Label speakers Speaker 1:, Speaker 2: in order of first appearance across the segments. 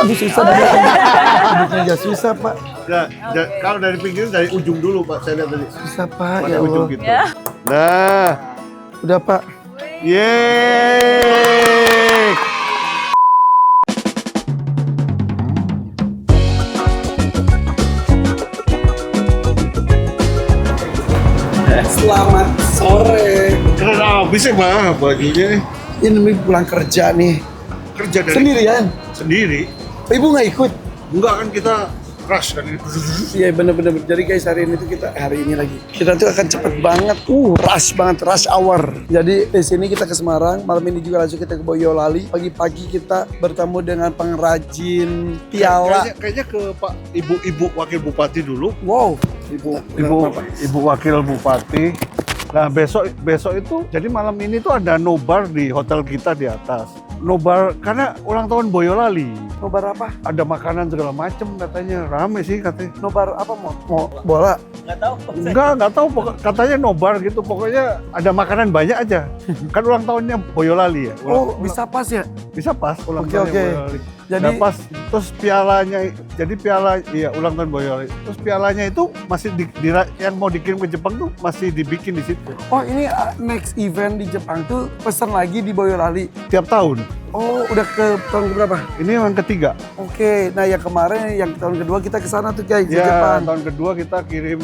Speaker 1: Aduh susah dari aja susah Pak.
Speaker 2: Kalau dari pinggir dari ujung dulu Pak, saya lihat tadi.
Speaker 1: Susah Pak,
Speaker 2: Pada
Speaker 1: ya
Speaker 2: ujung
Speaker 1: Allah.
Speaker 2: gitu. Nah,
Speaker 1: Udah Pak.
Speaker 2: yeay.
Speaker 1: Selamat sore.
Speaker 2: Keren abis ya Bang, bajunya nih.
Speaker 1: Ini pulang kerja nih.
Speaker 2: Kerja dari
Speaker 1: Sendirian?
Speaker 2: sendiri.
Speaker 1: Ibu nggak ikut?
Speaker 2: Enggak kan kita rush kan ini.
Speaker 1: Iya bener-bener. Jadi guys hari ini tuh kita lagi. Kita tuh akan cepet banget. Rush banget, rush hour. Jadi di sini kita ke Semarang. Malam ini juga langsung kita ke Boyolali. Pagi-pagi kita bertemu dengan pengrajin piala.
Speaker 2: Kayaknya ke Pak Ibu Wakil Bupati dulu.
Speaker 1: Wow.
Speaker 2: Ibu Wakil Bupati. Nah besok itu jadi malam ini tuh ada nobar di hotel kita di atas. Nobar karena ulang tahun Boyolali.
Speaker 1: Nobar apa?
Speaker 2: Ada makanan segala macem katanya, rame sih katanya.
Speaker 1: Nobar apa mau bola?
Speaker 2: Nggak tahu katanya nobar gitu. Pokoknya ada makanan banyak aja. Kan ulang tahunnya Boyolali ya.
Speaker 1: Oh bisa pas ya?
Speaker 2: Bisa pas ulang
Speaker 1: Oke,
Speaker 2: tahunnya
Speaker 1: oke.
Speaker 2: Boyolali.
Speaker 1: Jadi
Speaker 2: Nah, pas terus pialanya, jadi piala iya ulang tahun Boyolali. Terus pialanya itu masih yang mau dikirim ke Jepang tuh masih dibikin di situ.
Speaker 1: oh ini next event di Jepang tuh pesan lagi di Boyolali.
Speaker 2: Tiap tahun.
Speaker 1: Oh udah ke tahun berapa?
Speaker 2: Ini yang ketiga.
Speaker 1: Oke, nah yang kemarin yang tahun kedua kita ke sana tuh guys di
Speaker 2: Ya,
Speaker 1: Jepang.
Speaker 2: tahun kedua kita kirim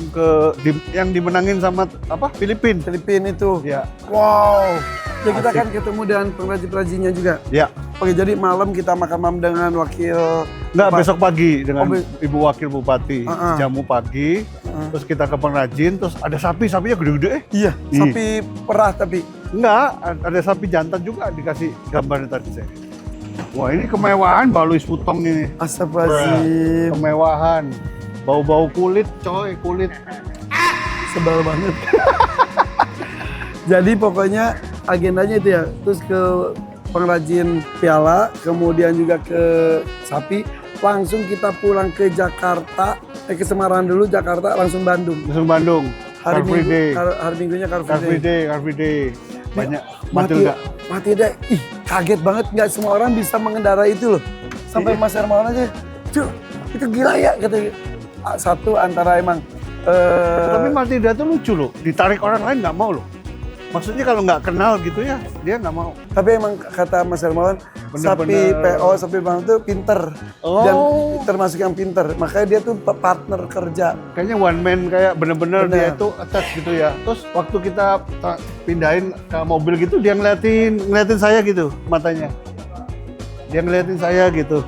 Speaker 2: yang dimenangin sama apa? Filipina.
Speaker 1: Filipina itu.
Speaker 2: Ya.
Speaker 1: Wow. Jadi kita
Speaker 2: Asik.
Speaker 1: akan ketemu dengan pengrajin-pengrajinnya juga.
Speaker 2: Ya.
Speaker 1: Oke, jadi malam kita makan malam dengan wakil.
Speaker 2: Enggak,
Speaker 1: Pak-
Speaker 2: besok pagi dengan
Speaker 1: Oh,
Speaker 2: Ibu Wakil Bupati. Jamu pagi, terus kita ke pengrajin, terus ada sapinya gede-gede.
Speaker 1: Iya,
Speaker 2: Ih.
Speaker 1: sapi perah tapi.
Speaker 2: Enggak, ada sapi jantan juga dikasih gambarnya tadi saya. Wah ini kemewahan Mbak Louis Putong ini.
Speaker 1: Astagfirullahaladzim.
Speaker 2: Kemewahan. Bau-bau kulit coy, kulit.
Speaker 1: Sebel banget. Jadi pokoknya agendanya itu ya, terus ke pengrajin piala, kemudian juga ke sapi, langsung kita pulang ke Jakarta, ke Semarang dulu, Jakarta, langsung Bandung.
Speaker 2: Langsung Bandung.
Speaker 1: Hari
Speaker 2: Car Free
Speaker 1: Minggu,
Speaker 2: Day.
Speaker 1: hari Minggunya Car
Speaker 2: Car
Speaker 1: Free
Speaker 2: Free
Speaker 1: Day.
Speaker 2: Day, Car Free Day. Banyak.
Speaker 1: Mati deh. Ih, kaget banget, nggak semua orang bisa mengendarai itu loh. Sampai
Speaker 2: Iya.
Speaker 1: Mas Hermawan aja, cuy, itu gila ya, katanya. Satu antara emang
Speaker 2: Tapi Matilda tuh lucu loh. Ditarik orang lain nggak mau loh. Maksudnya kalau nggak kenal gitu ya, dia nggak mau.
Speaker 1: tapi emang kata Mas Hermawan, sapi
Speaker 2: Bener-bener.
Speaker 1: PO, sapi Bang itu pinter.
Speaker 2: Oh.
Speaker 1: Dan termasuk yang pinter, makanya dia tuh partner kerja.
Speaker 2: Kayaknya one man kayak bener-bener
Speaker 1: Bener.
Speaker 2: dia itu attach gitu ya. Terus waktu kita pindahin ke mobil gitu, dia ngeliatin saya gitu matanya. Dia ngeliatin saya gitu.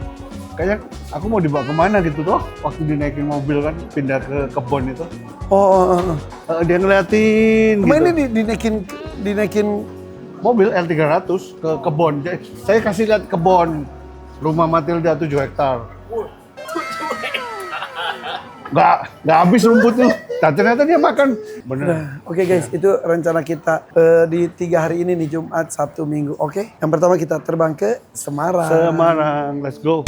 Speaker 2: Kayaknya aku mau dibawa kemana gitu tuh. Waktu dinaikin mobil kan, pindah ke kebun itu.
Speaker 1: Oh.
Speaker 2: Dia ngeliatin
Speaker 1: Kemarin
Speaker 2: gitu.
Speaker 1: ini dinaikin
Speaker 2: Mobil L300 ke kebun. Jadi, saya kasih lihat kebun. Rumah Matilda 7 hektar. Nggak habis rumputnya. Nah, ternyata dia makan. Bener.
Speaker 1: Nah, oke guys, itu rencana kita di 3 hari ini nih, Jumat, Sabtu, Minggu. Oke, yang pertama kita terbang ke Semarang.
Speaker 2: Semarang, let's go.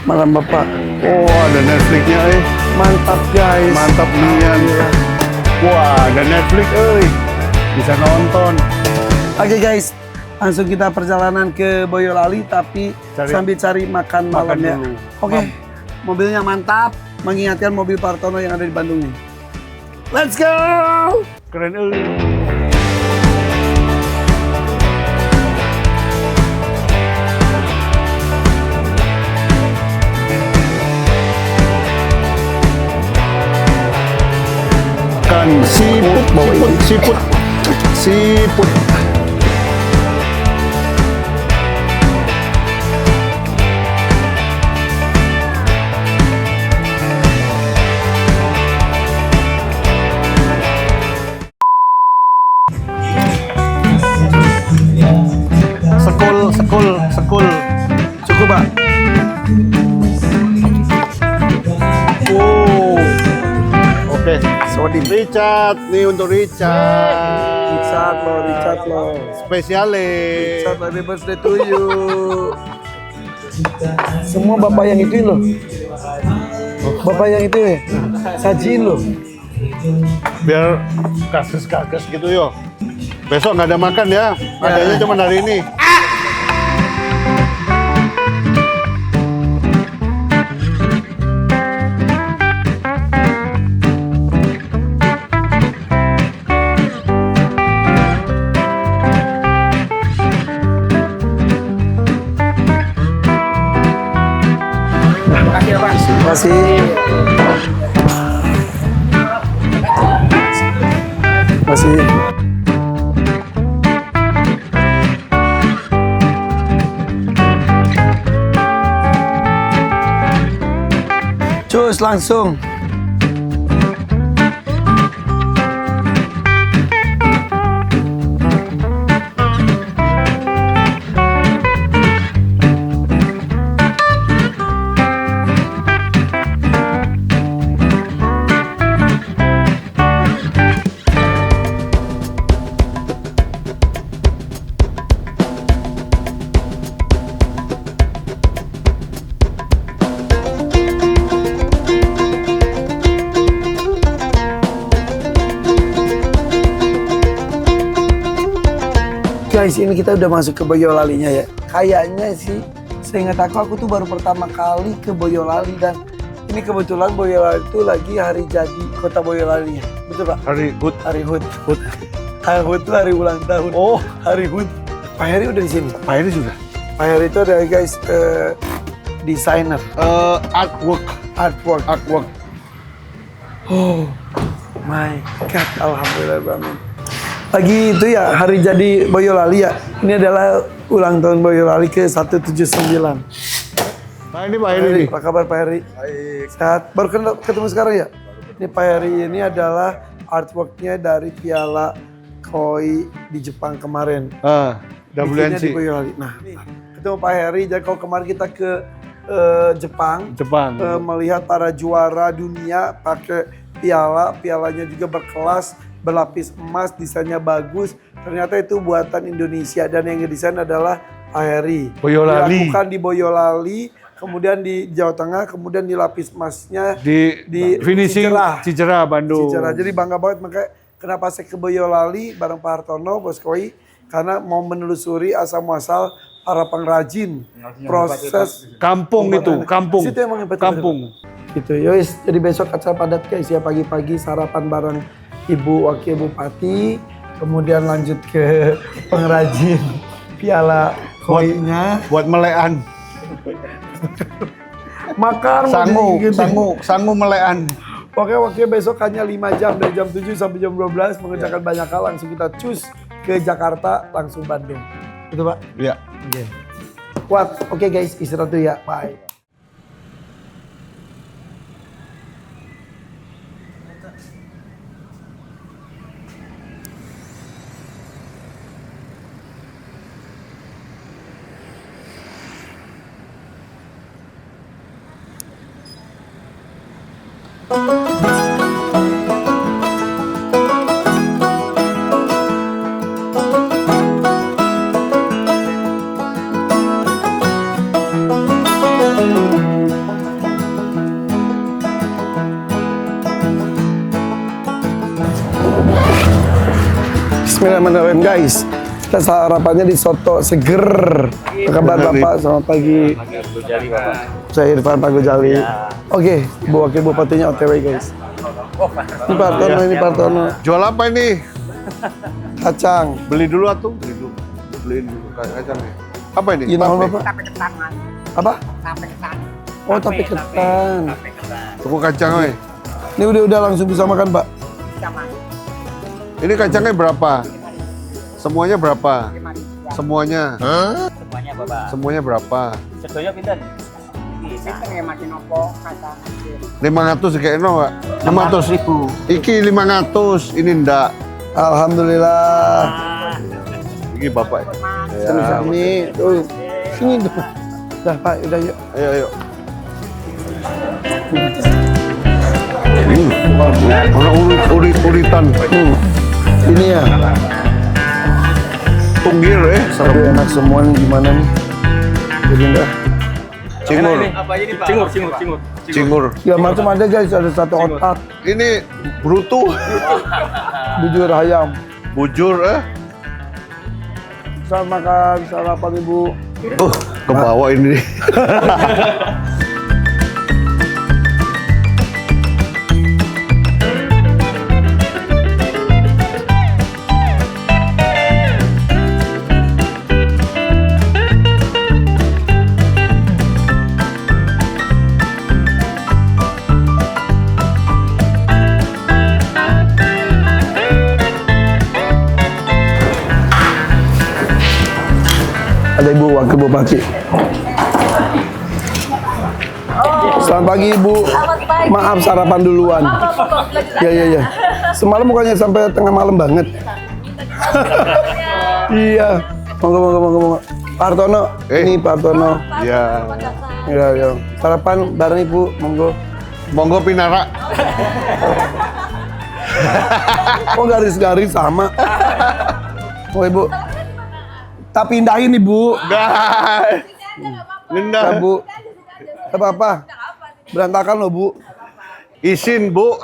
Speaker 1: Malam Bapak.
Speaker 2: Oh, ada Netflix-nya,
Speaker 1: Mantap guys.
Speaker 2: Mantap nian. Wah, ada Netflix, bisa nonton.
Speaker 1: Oke guys, langsung kita perjalanan ke Boyolali tapi sambil cari makan malamnya.
Speaker 2: dulu.
Speaker 1: Oke, mobilnya mantap, mengingatkan mobil Partono yang ada di Bandung nih. Let's go!
Speaker 2: Keren, Kan siput. Sekul.
Speaker 1: Cukup, Pak. Oh.
Speaker 2: Oke.
Speaker 1: Sodim.
Speaker 2: Richard, nih untuk Richard.
Speaker 1: Richard lo.
Speaker 2: Spesiale.
Speaker 1: Richard, happy birthday to you. Semua bapak yang itu loh. Bapak yang itu ya. Sajiin loh.
Speaker 2: Biar kasus-kasus gitu yo. Besok nggak ada makan ya. Adanya cuma hari ini.
Speaker 1: Terima kasih. Terima kasih. Cus langsung. Guys, ini kita udah masuk ke Boyolalinya ya. Kayaknya sih, seingat aku tuh baru pertama kali ke Boyolali dan ini kebetulan Boyolali itu lagi hari jadi kota Boyolalinya. Betul Pak?
Speaker 2: Hari HUT.
Speaker 1: Hari HUT. Hari HUT itu hari ulang tahun.
Speaker 2: Oh,
Speaker 1: Hari HUT. Pak Heri udah di sini.
Speaker 2: Pak Heri sudah.
Speaker 1: Pak Heri itu ada guys, desainer.
Speaker 2: Artwork.
Speaker 1: Oh my God, alhamdulillah. Lagi itu ya, hari jadi Boyolali ya. Ini adalah ulang tahun Boyolali ke 179.
Speaker 2: Nah ini Pak Heri.
Speaker 1: Apa kabar Pak Heri?
Speaker 2: Baik.
Speaker 1: Sehat. Baru ketemu sekarang ya? Ini Pak Heri ini adalah artworknya dari Piala Koi di Jepang kemarin. Bikinnya di
Speaker 2: WNC.
Speaker 1: Boyolali. Nah, ketemu Pak Heri. Jadi kalau kemarin kita ke Jepang. Melihat para juara dunia pakai pialanya juga berkelas, berlapis emas, desainnya bagus. Ternyata itu buatan Indonesia dan yang ngedesain adalah Pak Heri.
Speaker 2: Boyolali.
Speaker 1: Dilakukan di Boyolali, kemudian di Jawa Tengah, kemudian di lapis emasnya
Speaker 2: Di finishing Cicerah, Bandung.
Speaker 1: Cicerah. Jadi bangga banget, makanya kenapa saya ke Boyolali bareng Pak Hartono, Bos Koi, karena mau menelusuri asal-muasal para pengrajin proses
Speaker 2: Kampung itu, kampung.
Speaker 1: Situ emang hebat,
Speaker 2: kampung.
Speaker 1: Gitu, yos. Jadi besok acara padat guys ya, pagi-pagi sarapan bareng Ibu Wakil Bupati, kemudian lanjut ke pengrajin piala koinya.
Speaker 2: Buat melean.
Speaker 1: Makan
Speaker 2: Sangu melean.
Speaker 1: Oke, besok hanya 5 jam dari jam 7 sampai jam 12 mengerjakan banyak hal, langsung kita cus ke Jakarta, langsung Bandung. Gitu Pak?
Speaker 2: Iya.
Speaker 1: Oke. Kuat. Oke guys, istirahat dulu ya. Bye. Bismillahirrahmanirrahim guys. Kita sarapannya di soto seger. Apa kabar Bapak? Selamat pagi. Saya Irfan Pak Gojali. Oke, Bu Wakil Bupatinya OTW guys. Ini Pak Hartono, ini Pak Hartono.
Speaker 2: Jual apa ini?
Speaker 1: Kacang.
Speaker 2: Beli dulu atuh. Beliin dulu kacangnya. Apa ini?
Speaker 1: Ini naon Bapak?
Speaker 3: Tape ketan, Mas.
Speaker 1: Apa?
Speaker 3: Tape ketan.
Speaker 1: Oh, tape ketan.
Speaker 2: Tuku kacang we.
Speaker 1: Ini udah langsung bisa makan Pak.
Speaker 3: Bisa, Mas.
Speaker 2: Ini kacangnya berapa? Semuanya berapa?
Speaker 3: 5.000.
Speaker 2: Semuanya.
Speaker 3: Semuanya, Bapak.
Speaker 2: Semuanya berapa?
Speaker 3: Sedoyo pinten? Bisa ya makin opo kacang.
Speaker 2: 500 kayaknya Pak. 500.000. Iki 500, ini ndak.
Speaker 1: Alhamdulillah.
Speaker 2: Ini Bapak.
Speaker 1: Sini, tuh. Sini tuh. Dah Pak, udah yuk.
Speaker 2: Ayo. Orang uritan.
Speaker 1: Ini ya.
Speaker 2: Tunggir
Speaker 1: Sampai enak semua nih, gimana nih? Jadi dah.
Speaker 2: Cingur.
Speaker 3: Apa aja nih Pak?
Speaker 2: Cingur.
Speaker 1: Ya macam ada guys, ada satu otak,
Speaker 2: Ini brutu.
Speaker 1: bujur ayam.
Speaker 2: Bujur
Speaker 1: Selamat makan, sarapan Ibu.
Speaker 2: ke bawah ini.
Speaker 1: Ada Ibu Wakil Bupati. Selamat pagi Ibu.
Speaker 4: Selamat pagi.
Speaker 1: Maaf sarapan duluan. Ya. Semalam bukannya sampai tengah malam banget. Iya. Monggo. Pak Hartono. Ini Pak Hartono.
Speaker 2: Ya.
Speaker 1: Ya. Sarapan bareng Ibu, monggo.
Speaker 2: Monggo Pinara.
Speaker 1: Oh garis-garis sama. Oh Ibu. Tak pindahin Ibu.
Speaker 2: Guys. Linda.
Speaker 1: Ya, Bu. Apa-apa. Berantakan loh Bu.
Speaker 2: Isin, Bu.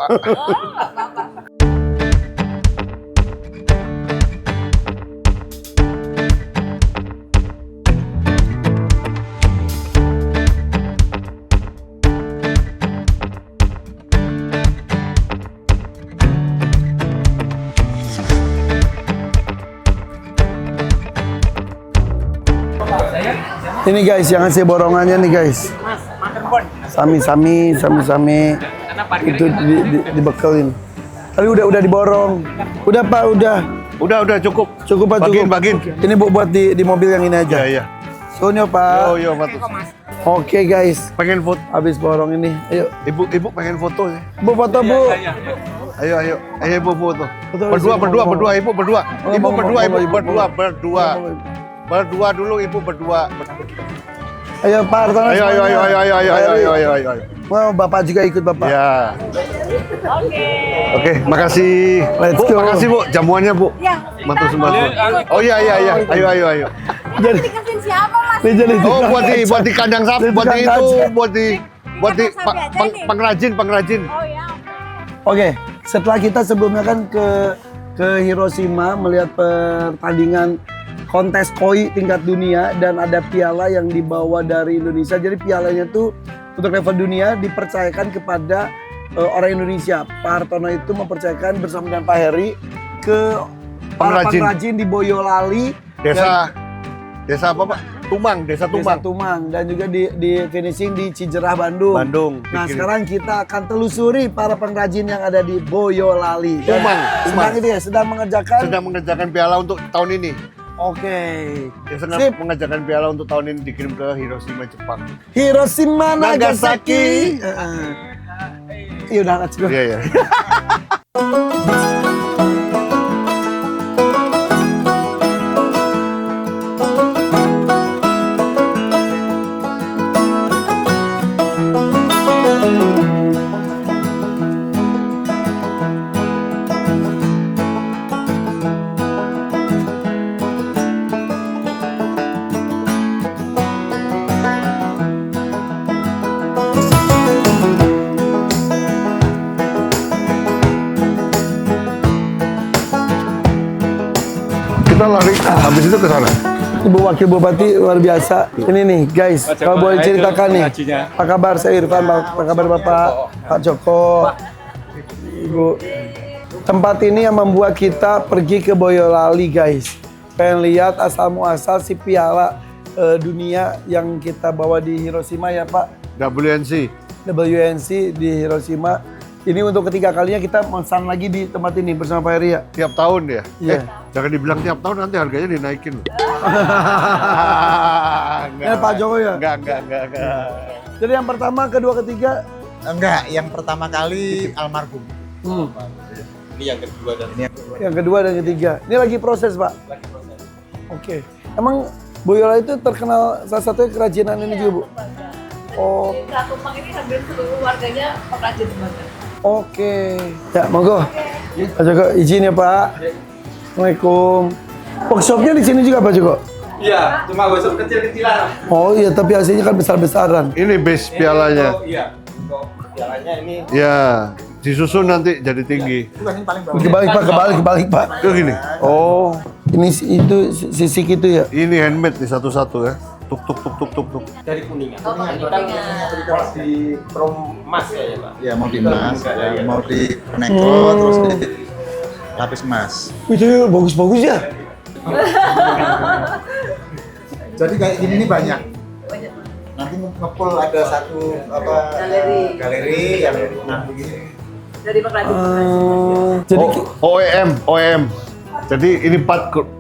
Speaker 1: Ini guys, yang ngasih borongannya nih guys.
Speaker 3: Mas, makan pon.
Speaker 1: Sami. Itu dibekelin. Tapi udah diborong. Udah Pak, udah.
Speaker 2: Udah cukup.
Speaker 1: Cukup Pak, cukup.
Speaker 2: Bagin.
Speaker 1: Ini Bu buat di mobil yang ini aja.
Speaker 2: Iya.
Speaker 1: Sonyo Pak.
Speaker 2: Yo, Matu.
Speaker 1: Oke guys,
Speaker 2: Pengen foto.
Speaker 1: habis borong ini. Ayo,
Speaker 2: Ibu pengen foto ya.
Speaker 1: Bu foto Bu.
Speaker 2: Ayo, Ibu foto.
Speaker 1: Foto
Speaker 2: Berdua, Ibu berdua.
Speaker 1: Oh,
Speaker 2: Ibu
Speaker 1: mau,
Speaker 2: berdua,
Speaker 1: mau,
Speaker 2: Ibu
Speaker 1: mau.
Speaker 2: berdua. Berdua dulu, Ibu berdua.
Speaker 1: Ayo Pak Hartono.
Speaker 2: Ayo.
Speaker 1: semuanya. Mau Bapak juga ikut Bapak.
Speaker 2: Ya. Oke, makasih.
Speaker 1: Let's
Speaker 2: Bu,
Speaker 1: go.
Speaker 2: makasih Bu, jamuannya Bu.
Speaker 4: Ya.
Speaker 2: Mantu sembako. Oh iya. Ayo.
Speaker 1: Jadi
Speaker 4: Dikasihin siapa Mas?
Speaker 1: ini jadi
Speaker 2: Oh, buat di kandang sapi,
Speaker 1: Di
Speaker 2: buat di
Speaker 1: kandang
Speaker 2: itu,
Speaker 1: sapi.
Speaker 2: buat di
Speaker 4: Kandang sapi aja nih.
Speaker 2: pengrajin.
Speaker 4: Oh ya.
Speaker 1: Oke, setelah kita sebelumnya kan ke Hiroshima melihat pertandingan kontes koi tingkat dunia dan ada piala yang dibawa dari Indonesia. Jadi pialanya tuh untuk level dunia dipercayakan kepada orang Indonesia. Pak Hartono itu mempercayakan bersama dengan Pak Heri ke para
Speaker 2: Pengrajin.
Speaker 1: pengrajin di Boyolali,
Speaker 2: Desa apa Pak? Desa
Speaker 1: Desa
Speaker 2: Tumang.
Speaker 1: Tumang, dan juga di finishing di Cijerah Bandung. Nah
Speaker 2: bikin.
Speaker 1: sekarang kita akan telusuri para pengrajin yang ada di Boyolali. Dan
Speaker 2: Tumang.
Speaker 1: sedang mengerjakan.
Speaker 2: Sedang mengerjakan piala untuk tahun ini.
Speaker 1: Oke.
Speaker 2: Dia sedang
Speaker 1: Sip.
Speaker 2: mengerjakan piala untuk tahun ini dikirim ke Hiroshima, Jepang.
Speaker 1: Hiroshima Nagasaki.
Speaker 2: Nagasaki.
Speaker 1: Iya udah, let's go.
Speaker 2: Iya. Kita lari habis itu ke sana.
Speaker 1: Ibu Wakil Bupati luar biasa. Ini nih guys, kalau boleh ceritakan nih. Apa kabar saya Irfan, apa kabar Bapak, Pak Joko, Ibu. Tempat ini yang membuat kita pergi ke Boyolali guys. Pengen lihat asal muasal si piala dunia yang kita bawa di Hiroshima ya Pak.
Speaker 2: WNC.
Speaker 1: WNC di Hiroshima. Ini untuk ketiga kalinya kita mesan lagi di tempat ini bersama Pak Heri ya.
Speaker 2: Tiap tahun ya?
Speaker 1: Iya.
Speaker 2: Jangan dibilang tiap tahun, nanti harganya dinaikin.
Speaker 1: Ya, Pak Joko ya?
Speaker 2: Enggak.
Speaker 1: Jadi yang pertama, kedua, ketiga.
Speaker 5: Enggak, yang pertama kali almarhum.
Speaker 6: Ini yang kedua dan
Speaker 1: Yang kedua dan ketiga. Ini lagi proses Pak. Oke. Emang Boyola itu terkenal salah satunya kerajinan ini juga, Bu. Oh,
Speaker 7: Tumpang ini hampir seluruh warganya pengrajin tembakau.
Speaker 1: oke. Ya, monggo. Pak Joko, izin ya, Pak. Assalamualaikum. Workshopnya di sini juga, Pak Joko?
Speaker 6: Iya, cuma gosok kecil-kecilan.
Speaker 1: Oh iya, tapi hasilnya kan besar-besaran.
Speaker 2: Ini base pialanya.
Speaker 6: Iya, untuk pialanya ini.
Speaker 2: Ya, disusun nanti jadi tinggi.
Speaker 5: Bukan ini paling bawah.
Speaker 1: Kebalik, Pak.
Speaker 2: Itu gini. Oh,
Speaker 1: Ini itu sisik itu ya?
Speaker 2: ini handmade nih satu-satu ya. Tuk tuk tuk tuk tuk tuk.
Speaker 6: Dari kuningan. Ini kan biasanya di krom emas ya, Pak.
Speaker 5: Ya mau di emas, ya, mau di neko, terus di lapis emas.
Speaker 1: Itu bagus-bagus ya?
Speaker 5: Jadi kayak gini nih banyak. Nanti ngepul ada satu galeri yang begini.
Speaker 7: Dari pengrajin.
Speaker 1: Jadi
Speaker 2: OEM. Jadi ini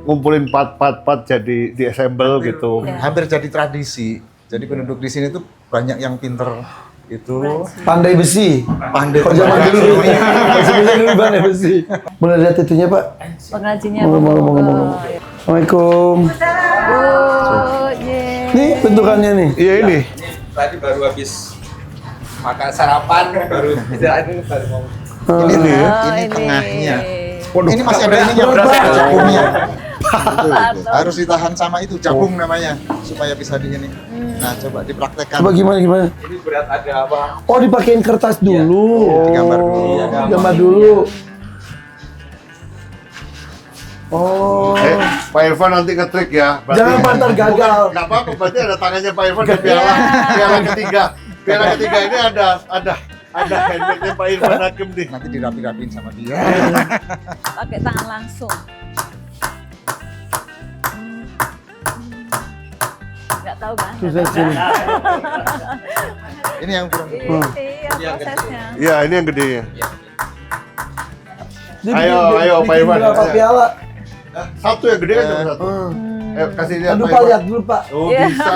Speaker 2: ngumpulin part jadi di assemble gitu.
Speaker 5: Hampir jadi tradisi. Jadi penduduk di sini tuh banyak yang pinter itu
Speaker 1: pandai besi.
Speaker 5: pandai
Speaker 1: Kalau zaman dulu, dulu pandai besi. Boleh lihat itunya, Pak?
Speaker 7: Pengrajinnya.
Speaker 1: Monggo. Assalamualaikum.
Speaker 7: Oh,
Speaker 1: Nih bentukannya nih.
Speaker 2: Iya ini.
Speaker 6: Tadi baru habis makan sarapan, baru ini baru mau.
Speaker 2: Ini ya.
Speaker 5: ini tengahnya.
Speaker 2: Waduh,
Speaker 5: Ini masih ada ininya capungnya. Harus ditahan sama itu capung namanya supaya bisa di ini. Nah, coba dipraktekkan.
Speaker 1: Coba gimana?
Speaker 6: Ini berat ada apa?
Speaker 1: Oh, dipakein kertas dulu.
Speaker 5: Digambar dulu.
Speaker 1: Gambar dulu. Oh.
Speaker 2: Pak Irfan nanti nge-trick ya.
Speaker 1: Jangan pantar gagal.
Speaker 2: Nggak apa-apa, berarti ada tangannya Pak Irfan di piala ketiga. Piala ketiga ini ada handmade-nya Pak Irfan Hakim nih.
Speaker 5: Nanti dirapi-rapiin sama dia.
Speaker 7: Pakai tangan langsung. Nggak tahu kan?
Speaker 1: Susah sini.
Speaker 5: Ini yang kurang.
Speaker 7: Iya, prosesnya.
Speaker 2: Iya, ini yang gedenya.
Speaker 1: Dia
Speaker 2: Ayo, Pak
Speaker 1: bikin
Speaker 2: Irfan.
Speaker 1: berapa piala?
Speaker 2: Satu yang gede kan cuma satu. Kasih lihat
Speaker 1: Aduh,
Speaker 2: Pak
Speaker 1: Pak,
Speaker 2: Irfan.
Speaker 1: lihat dulu, Pak.
Speaker 2: Oh, bisa.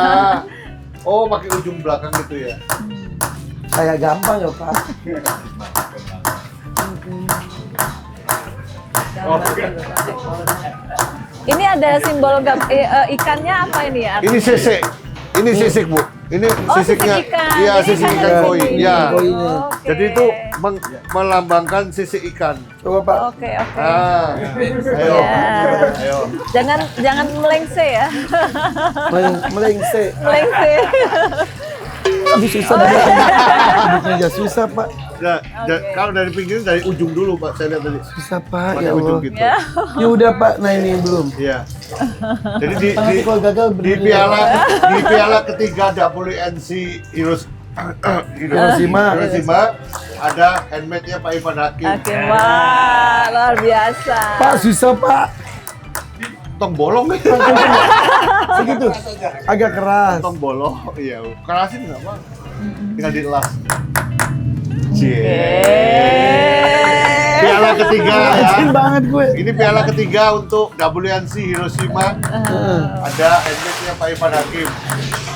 Speaker 2: Oh, pakai ujung belakang gitu ya.
Speaker 1: Kayak gampang ya, Pak.
Speaker 7: Ini ada simbol ikannya apa ini ya?
Speaker 2: Ini sisik. Ini sisik, Bu. Ini sisiknya.
Speaker 7: sisik ikan.
Speaker 2: Iya,
Speaker 7: Jadi
Speaker 2: sisik
Speaker 7: ikan
Speaker 2: ikan
Speaker 7: ada
Speaker 2: koi.
Speaker 7: sini.
Speaker 2: Iya.
Speaker 1: Koinya.
Speaker 7: Oke.
Speaker 2: Jadi itu melambangkan sisik ikan.
Speaker 1: Coba, Pak.
Speaker 7: Oke.
Speaker 2: Ah, ayo.
Speaker 7: Ya.
Speaker 2: Ayo.
Speaker 7: Jangan melengse ya.
Speaker 1: Melengse.
Speaker 7: Melengse.
Speaker 1: Aduh, susah dah. Bukannya susah, Pak.
Speaker 2: Nah, kalau dari pinggir dari ujung dulu, Pak. Saya lihat tadi.
Speaker 1: Susah, Pak.
Speaker 2: Pakai
Speaker 1: Ya
Speaker 2: ujung
Speaker 1: Allah.
Speaker 2: gitu.
Speaker 7: Ya.
Speaker 1: Ya udah, Pak. Nah, ini belum.
Speaker 2: Iya. Jadi di
Speaker 1: Nanti kalau gagal
Speaker 2: di piala ketiga WNC Hiroshima ada handmade-nya Pak Irfan Hakim.
Speaker 7: Oke, wah, luar biasa.
Speaker 1: Pak, susah, Pak.
Speaker 2: Tong bolong nih.
Speaker 1: Segitu. Agak keras.
Speaker 2: Tong bolong. Iya, kerasin nggak apa? Tinggal dilas. Cie. Piala ketiga ya.
Speaker 1: Rajin banget gue.
Speaker 2: Ini piala ketiga untuk WNC Hiroshima. Ada handmade-nya Pak Irfan Hakim.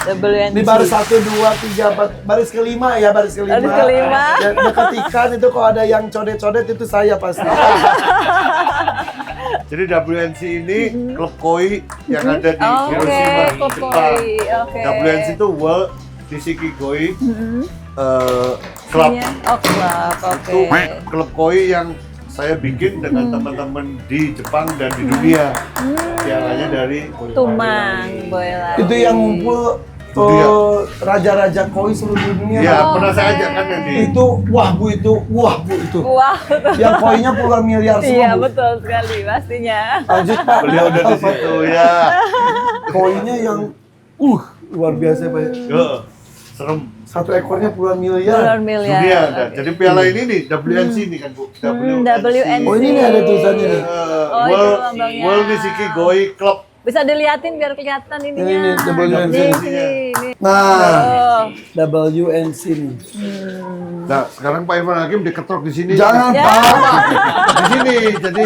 Speaker 7: WNC.
Speaker 1: Ini baris 1, 2, 3, 4, baris kelima ya, baris kelima.
Speaker 7: Baris kelima.
Speaker 1: Ya, dekat ikan itu kalau ada yang codet-codet itu saya pasti.
Speaker 2: Jadi WNC ini klub koi yang ada di
Speaker 7: Oke,
Speaker 2: Hiroshima,
Speaker 7: klub
Speaker 2: Jepang.
Speaker 7: koi, oke.
Speaker 2: WNC itu World Nishiki Koi Club.
Speaker 7: Oh, klub, oke.
Speaker 2: Itu klub koi yang saya bikin dengan teman-teman di Jepang dan di dunia. Pialanya dari
Speaker 7: Tumang, Boyolali.
Speaker 1: Itu yang ngumpul
Speaker 2: Dunia.
Speaker 1: raja-raja koi seluruh dunia.
Speaker 2: Ya,
Speaker 7: Oh,
Speaker 2: pernah saya
Speaker 7: oke.
Speaker 2: ajak kan Nanti.
Speaker 1: Itu wah bu itu.
Speaker 7: Wah,
Speaker 1: Yang koinnya puluhan miliar semua.
Speaker 7: iya
Speaker 1: Bu.
Speaker 7: betul sekali pastinya.
Speaker 1: Lanjut, Pak.
Speaker 2: Beliau ada di situ ya.
Speaker 1: Koinnya yang luar biasa, Pak.
Speaker 2: Yo, serem.
Speaker 1: Satu ekornya puluhan
Speaker 7: Puluhan
Speaker 1: miliar.
Speaker 7: miliar.
Speaker 2: Dunia ada.
Speaker 7: Oke.
Speaker 2: Jadi piala ini nih WNC nih kan Bu.
Speaker 7: WNC.
Speaker 1: Oh, ini nih ada tulisannya nih.
Speaker 7: Oh, itu
Speaker 2: World
Speaker 7: lambangnya.
Speaker 2: World Nishiki Koi Club.
Speaker 7: Bisa diliatin biar kelihatan ininya.
Speaker 1: Ini, WNC.
Speaker 7: Ini.
Speaker 1: Nah,
Speaker 7: Oh.
Speaker 1: WNC nih.
Speaker 2: Nah, sekarang Pak Irfan Hakim diketrok di sini.
Speaker 1: Jangan,
Speaker 7: Ya.
Speaker 1: Pak.
Speaker 2: Di sini. Jadi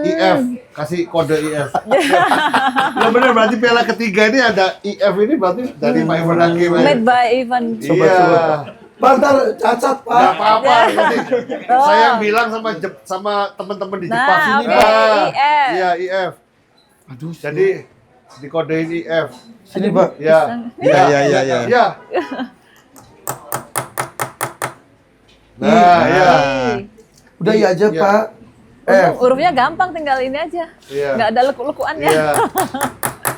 Speaker 2: IF, kasih kode IF. Ya benar, berarti piala ketiga ini ada IF ini berarti dari Pak Irfan Hakim.
Speaker 7: Made by Ivan.
Speaker 2: Iya.
Speaker 1: Pak, ntar cacat, Pak.
Speaker 2: Nggak apa-apa. Nanti
Speaker 7: Oh.
Speaker 2: saya bilang sama teman-teman di
Speaker 7: Nah,
Speaker 2: Jepang.
Speaker 7: oke, IF.
Speaker 2: Iya, IF.
Speaker 1: Aduh,
Speaker 2: Jadi dikodein IF.
Speaker 1: Sini Pak.
Speaker 2: Ya.
Speaker 5: Iya.
Speaker 2: Ya. Nah, ya.
Speaker 1: Udah iya aja
Speaker 2: Ya.
Speaker 1: Pak. F.
Speaker 7: Hurufnya gampang, tinggal ini aja.
Speaker 2: Iya.
Speaker 7: Nggak ada lekuk-lekuannya.
Speaker 2: Iya.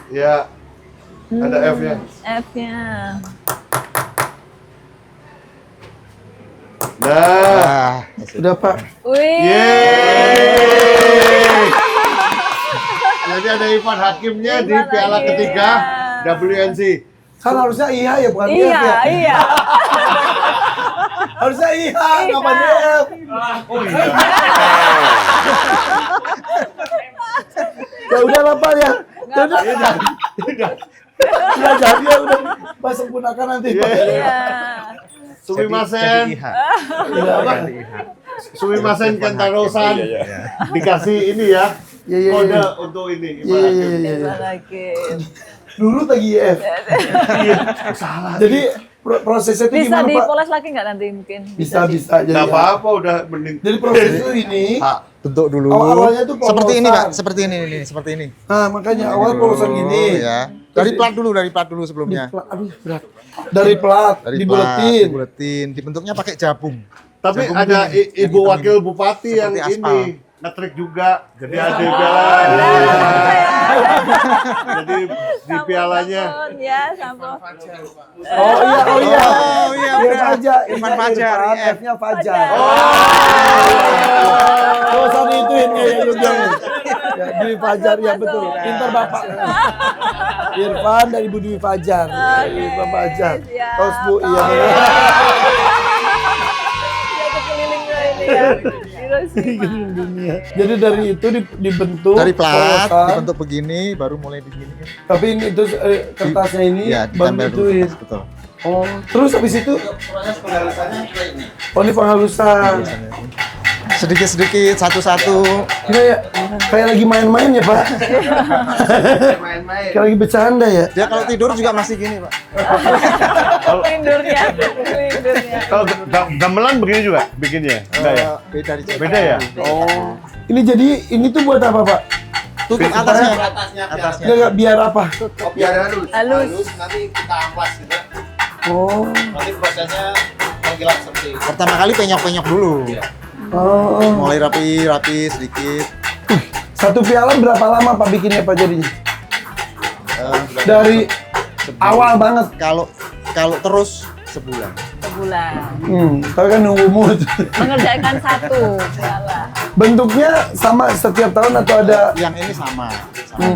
Speaker 2: Ya. Ada F-nya.
Speaker 7: F-nya.
Speaker 2: Nah.
Speaker 1: Udah Pak.
Speaker 7: Wih.
Speaker 2: Yeay. Jadi ada Ivan Hakimnya di
Speaker 7: Ivan
Speaker 2: piala
Speaker 7: Hakim,
Speaker 2: ketiga
Speaker 7: ya.
Speaker 2: WNC.
Speaker 1: Kan harusnya iya ya bukan F
Speaker 7: Iya,
Speaker 1: ya.
Speaker 7: iya.
Speaker 1: Harusnya iya, ngapain F?
Speaker 2: Oh iya.
Speaker 1: Ya udah lah Pak ya. Udah jadi ya udah. Pak sempurnakan nanti Pak.
Speaker 7: Iya.
Speaker 2: Sumimasen. Sumimasen Kentarosan. Dikasih ini ya.
Speaker 1: Iya, iya,
Speaker 2: Kode
Speaker 1: iya.
Speaker 2: untuk ini.
Speaker 1: Iya iya iya iya.
Speaker 7: Ivan Hakim.
Speaker 1: Dulu lagi F. Salah. Jadi prosesnya itu
Speaker 7: Bisa
Speaker 1: gimana Pak?
Speaker 7: dipoles lagi nggak nanti mungkin?
Speaker 1: Bisa. Jadi
Speaker 2: Nggak apa-apa udah mending.
Speaker 1: Jadi proses itu ini.
Speaker 5: Pak, bentuk dulu.
Speaker 1: Awalnya tuh
Speaker 5: seperti ini, Pak.
Speaker 1: polosan.
Speaker 5: Seperti ini, seperti ini.
Speaker 1: Nah makanya awal polosan gini.
Speaker 5: Ya. Dari plat dulu sebelumnya.
Speaker 1: Aduh berat. Dari plat,
Speaker 5: Dari
Speaker 1: dibuletin.
Speaker 5: dibuletin, dibentuknya pakai jabung.
Speaker 2: Tapi
Speaker 5: Jagung
Speaker 2: ada
Speaker 5: yang
Speaker 2: ibu
Speaker 5: hitam
Speaker 2: wakil
Speaker 5: ini.
Speaker 2: bupati yang
Speaker 5: Seperti aspal.
Speaker 2: ini ngetrik juga. Jadi ada piala. Jadi di pialanya.
Speaker 7: Sampon, ya, sampon.
Speaker 1: Oh iya.
Speaker 5: Oh iya,
Speaker 1: Iya
Speaker 5: udah.
Speaker 1: Fajar.
Speaker 5: Irfan Fajar, iya.
Speaker 1: F-nya Fajar.
Speaker 2: Oh.
Speaker 1: Oh, usah diituin kayak juga. Ya, Dwi Fajar ya betul. Pintar Bapak. Irfan dari Bu Dwi Fajar. Irfan Fajar.
Speaker 7: siap.
Speaker 1: Tos Bu, iya benar.
Speaker 7: Ya, keliling ini ya. Hiroshima.
Speaker 1: Dunia. Jadi dari itu dibentuk
Speaker 5: Dari plat
Speaker 1: polosan.
Speaker 5: dibentuk begini, baru mulai di sini.
Speaker 1: Tapi ini terus kertasnya ini
Speaker 5: Ya,
Speaker 1: baru
Speaker 5: ditempel dulu.
Speaker 1: dituin.
Speaker 5: Betul.
Speaker 1: Oh, terus habis itu
Speaker 6: Proses penghalusannya kayak ini.
Speaker 1: oh ini penghalusan.
Speaker 5: Sedikit-sedikit, satu-satu.
Speaker 1: Kayak lagi main-main ya, Pak.
Speaker 6: Main-main.
Speaker 1: Kayak lagi bercanda ya.
Speaker 5: Dia kalau tidur juga masih gini, Pak.
Speaker 7: Lindurnya.
Speaker 2: Kalau gamelan begini juga bikinnya? Enggak ya?
Speaker 5: Beda di
Speaker 2: Beda ya?
Speaker 1: Oh. Ini jadi ini tuh buat apa, Pak?
Speaker 5: Tutup atasnya.
Speaker 6: Atasnya
Speaker 1: Enggak biar apa?
Speaker 6: biar halus.
Speaker 7: Halus.
Speaker 6: Nanti kita amplas gitu.
Speaker 1: Oh.
Speaker 6: Nanti prosesnya mengkilat seperti itu.
Speaker 5: Pertama kali penyok-penyok dulu.
Speaker 1: Oh.
Speaker 5: Mulai rapi sedikit.
Speaker 1: Satu piala berapa lama Pak bikinnya Pak jadinya?
Speaker 5: Eh,
Speaker 1: Dari awal banget.
Speaker 5: Kalau terus sebulan.
Speaker 7: Sebulan.
Speaker 1: Tapi kan nunggu mood.
Speaker 7: Mengerjakan satu piala.
Speaker 1: Bentuknya sama setiap tahun atau ada
Speaker 5: Yang ini sama.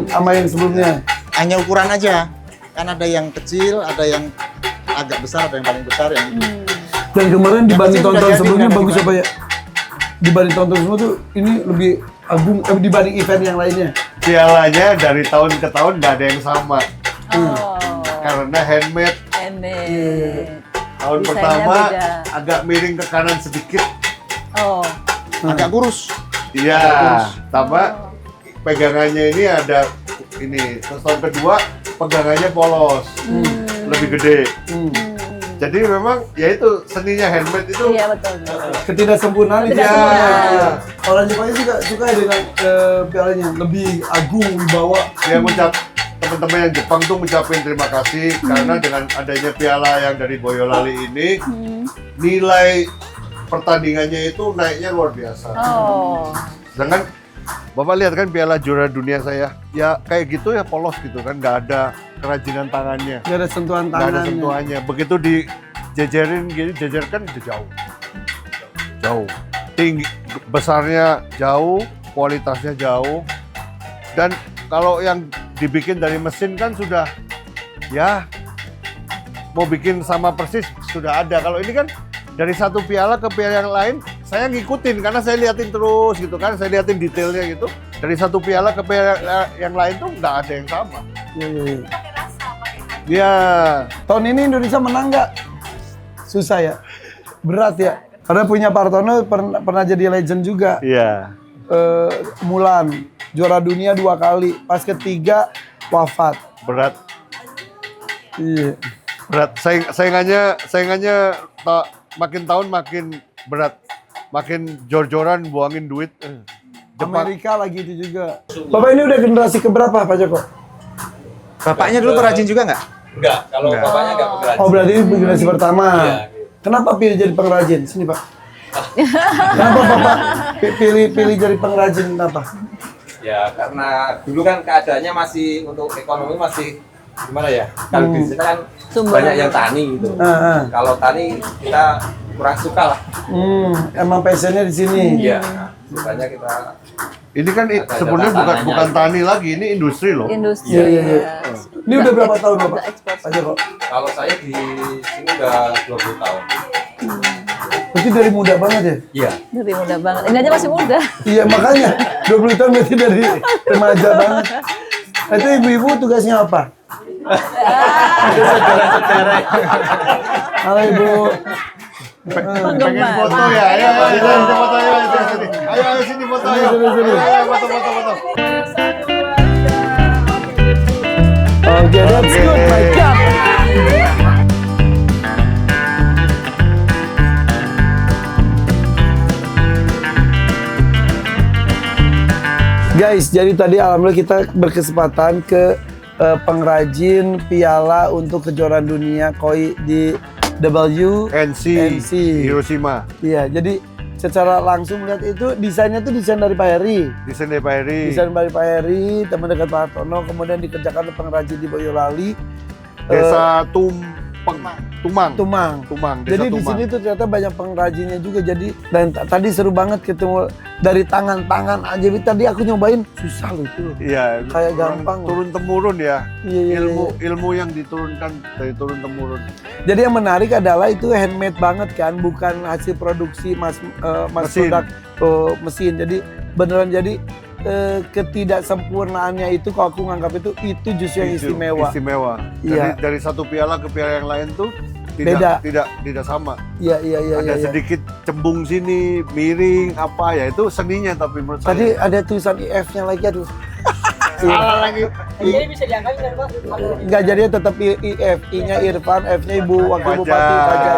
Speaker 1: sama yang sebelumnya?
Speaker 5: Hanya ukuran aja. Kan ada yang kecil, ada yang agak besar, ada yang paling besar yang itu.
Speaker 1: Dan kemarin dibanding
Speaker 5: kecil udah
Speaker 1: tahun-tahun
Speaker 5: jadi,
Speaker 1: sebelumnya
Speaker 5: udah
Speaker 1: bagus
Speaker 5: dibanding.
Speaker 1: apa ya? Dibanding tahun-tahun sebelumnya tuh ini lebih agung dibanding event yang lainnya.
Speaker 2: Pialanya dari tahun ke tahun nggak ada yang sama.
Speaker 7: Oh.
Speaker 2: Karena handmade.
Speaker 7: Handmade.
Speaker 2: Tahun
Speaker 7: Desainnya
Speaker 2: pertama
Speaker 7: beda.
Speaker 2: agak miring ke kanan sedikit.
Speaker 7: Oh.
Speaker 5: Agak kurus.
Speaker 2: Iya, tambah pegangannya ini ada ini. Terus tahun kedua pegangannya polos, lebih gede. Jadi memang ya itu seninya handmade itu.
Speaker 7: Iya betul.
Speaker 1: Ketidaksempurnaan itu
Speaker 2: Iya.
Speaker 1: semuanya. Orang Jepangnya juga suka ya dengan pialanya lebih agung wibawa.
Speaker 2: Dia ngucap teman-teman yang Jepang tuh ngucapin terima kasih karena dengan adanya piala yang dari Boyolali ini nilai pertandingannya itu naiknya luar biasa.
Speaker 7: Oh.
Speaker 2: Sedangkan Bapak lihat kan piala juara dunia saya, ya kayak gitu ya polos gitu kan, nggak ada kerajinan tangannya,
Speaker 1: Gak ada sentuhan
Speaker 2: nggak ada
Speaker 1: tangannya.
Speaker 2: sentuhannya. Begitu dijejerin gini, jejerkan itu jauh, tinggi, besarnya jauh, kualitasnya jauh, dan kalau yang dibikin dari mesin kan sudah, ya mau bikin sama persis sudah ada. Kalau ini kan dari satu piala ke piala yang lain, saya ngikutin karena saya liatin terus gitu kan, saya liatin detailnya gitu. Dari satu piala ke piala yang lain tuh nggak ada yang sama.
Speaker 1: Iya.
Speaker 2: Ya,
Speaker 1: Tahun ini Indonesia menang nggak? Susah ya, berat ya. Karena punya Partono pernah jadi legend juga.
Speaker 2: iya.
Speaker 1: Mulan juara dunia 2 kali, pas ketiga wafat.
Speaker 2: Berat,
Speaker 1: Iya.
Speaker 2: berat. Saingannya makin tahun makin berat, makin jor-joran buangin duit. Jepang.
Speaker 1: Amerika lagi itu juga. Bapak ini udah generasi keberapa Pak Joko?
Speaker 5: Bapaknya dulu pengrajin juga nggak?
Speaker 6: Enggak, kalau bapaknya enggak pengrajin.
Speaker 1: Oh berarti ini generasi pertama.
Speaker 6: Iya.
Speaker 1: Kenapa pilih jadi pengrajin? Sini Pak. Kenapa Bapak pilih jadi pengrajin kenapa?
Speaker 6: Ya karena dulu kan keadaannya masih untuk ekonomi masih gimana ya? Kalau di sini kan
Speaker 7: Sumber.
Speaker 6: banyak yang tani gitu. Kalau tani kita kurang suka lah.
Speaker 1: Emang passionnya di sini.
Speaker 6: Iya. Sukanya kita
Speaker 2: Ini kan
Speaker 6: Ada
Speaker 2: sebenarnya
Speaker 6: tanahnya.
Speaker 2: bukan tani lagi, ini industri loh.
Speaker 7: Industri.
Speaker 1: Iya, iya, iya. Ini udah berapa tahun Bapak?
Speaker 7: Udah ekspor.
Speaker 1: Aja kok.
Speaker 6: kalau saya di sini udah 20 tahun.
Speaker 1: Berarti dari muda banget ya?
Speaker 6: Iya.
Speaker 7: Dari muda banget. Ini aja masih muda.
Speaker 1: Iya makanya 20 tahun berarti dari remaja banget. Itu ibu-ibu tugasnya apa? Halo ibu.
Speaker 2: Pengen foto ya, ayo sini foto ayo sini. Ayo sini foto ayo. Ayo foto.
Speaker 1: Oke, that's good, my God. Guys, jadi tadi alhamdulillah kita berkesempatan ke pengrajin piala untuk kejuaraan dunia koi di
Speaker 2: NC Hiroshima.
Speaker 1: Iya, jadi secara langsung melihat itu desainnya tuh desain dari Pak Heri.
Speaker 2: Desain dari Pak Heri.
Speaker 1: Desain dari Pak Heri, teman dekat Pak Hartono, kemudian dikerjakan oleh pengrajin di Boyolali.
Speaker 2: Desa Tumang. Desa
Speaker 1: Jadi di
Speaker 2: Tumang.
Speaker 1: sini tuh ternyata banyak pengrajinnya juga. Jadi dan tadi seru banget ketemu dari tangan-tangan aja. Tadi aku nyobain susah loh itu.
Speaker 2: Iya,
Speaker 1: Kayak gampang.
Speaker 2: turun temurun ya.
Speaker 1: Iya.
Speaker 2: Ilmu yang diturunkan dari turun temurun.
Speaker 1: Jadi yang menarik adalah itu handmade banget kan, bukan hasil produksi mas
Speaker 2: Mesin.
Speaker 1: produk mesin. Jadi beneran jadi ketidaksempurnaannya itu kalau aku nganggap itu justru yang istimewa.
Speaker 2: Jadi
Speaker 1: Iya.
Speaker 2: dari satu piala ke piala yang lain tuh
Speaker 1: Beda.
Speaker 2: tidak sama.
Speaker 1: Iya.
Speaker 2: Ada sedikit cembung sini, miring apa ya itu seninya tapi menurut
Speaker 1: Tadi
Speaker 2: saya.
Speaker 1: ada tulisan IF-nya lagi aduh.
Speaker 2: Salah lagi.
Speaker 3: Jadi bisa diangkat kan Pak?
Speaker 1: Enggak jadi tetap IF, I-nya Irfan, F-nya Ibu Wakil Bupati Fajar.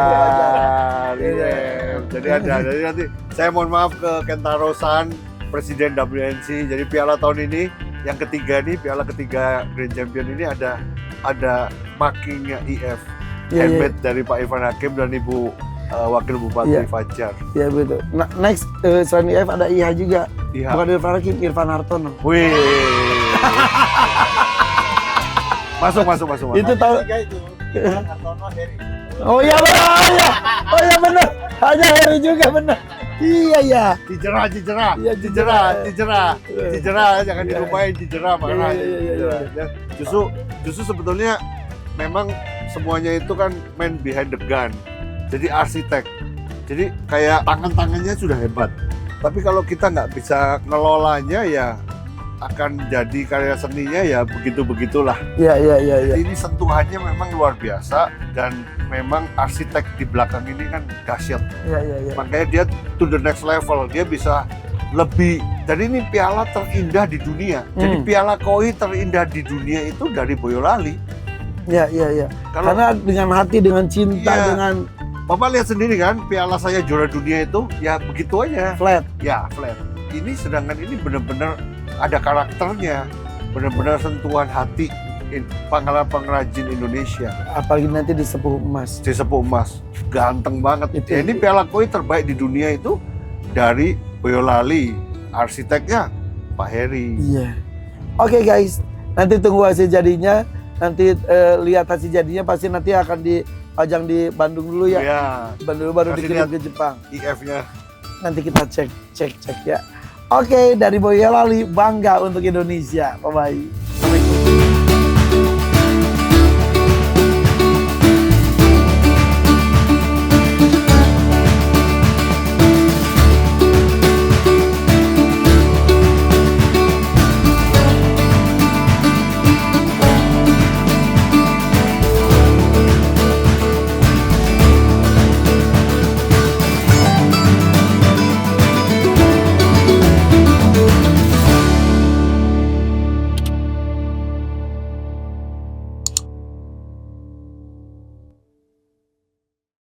Speaker 2: Iya. Jadi jadi nanti saya mohon maaf ke Kentarosan, Presiden WNC. Jadi piala tahun ini yang ketiga nih, piala ketiga Grand Champion ini ada markingnya IF.
Speaker 1: Iya,
Speaker 2: Handmade dari Pak Irfan Hakim dan Ibu Wakil Bupati
Speaker 1: Iya.
Speaker 2: Fajar.
Speaker 1: Ya betul. Nah, next selain IF ada IH juga.
Speaker 2: IH.
Speaker 1: Bukan Irfan Hakim, Irfan Hartono.
Speaker 2: Wih. masuk.
Speaker 1: Itu tahu. Oh iya benar. Oh iya benar. Hanya Heri juga benar. Iya ya.
Speaker 2: Dijerah.
Speaker 1: Iya,
Speaker 2: Dijerah, jangan dilupain dijerah marah.
Speaker 1: Iya.
Speaker 2: Ya, justru sebetulnya memang semuanya itu kan man behind the gun. Jadi arsitek. Jadi kayak tangannya sudah hebat. Tapi kalau kita nggak bisa ngelolanya ya akan jadi karya seninya ya begitu-begitulah.
Speaker 1: Iya.
Speaker 2: Ini sentuhannya memang luar biasa dan memang arsitek di belakang ini kan dahsyat.
Speaker 1: Iya.
Speaker 2: Makanya dia to the next level, dia bisa lebih. Jadi ini piala terindah di dunia. Jadi piala koi terindah di dunia itu dari Boyolali.
Speaker 1: Iya. Karena dengan hati, dengan cinta,
Speaker 2: Iya.
Speaker 1: dengan
Speaker 2: Bapak lihat sendiri kan, piala saya juara dunia itu ya begitu aja.
Speaker 1: flat.
Speaker 2: Ya flat. Ini sedangkan ini benar-benar ada karakternya, benar-benar sentuhan hati pengrajin Indonesia.
Speaker 1: Apalagi nanti di Sepuh Emas.
Speaker 2: Si Sepuh Emas, ganteng banget.
Speaker 1: Itu.
Speaker 2: Ya, ini piala koi terbaik di dunia itu dari Boyolali, arsiteknya Pak Heri.
Speaker 1: Iya. Oke guys, nanti tunggu hasil jadinya. Nanti lihat hasil jadinya pasti nanti akan dipajang di Bandung dulu ya.
Speaker 2: Ya,
Speaker 1: Bandung baru
Speaker 2: Kasih
Speaker 1: dikirim
Speaker 2: lihat.
Speaker 1: ke Jepang.
Speaker 2: IF-nya.
Speaker 1: Nanti kita cek ya. Oke, dari Boyolali bangga untuk Indonesia. Bye bye.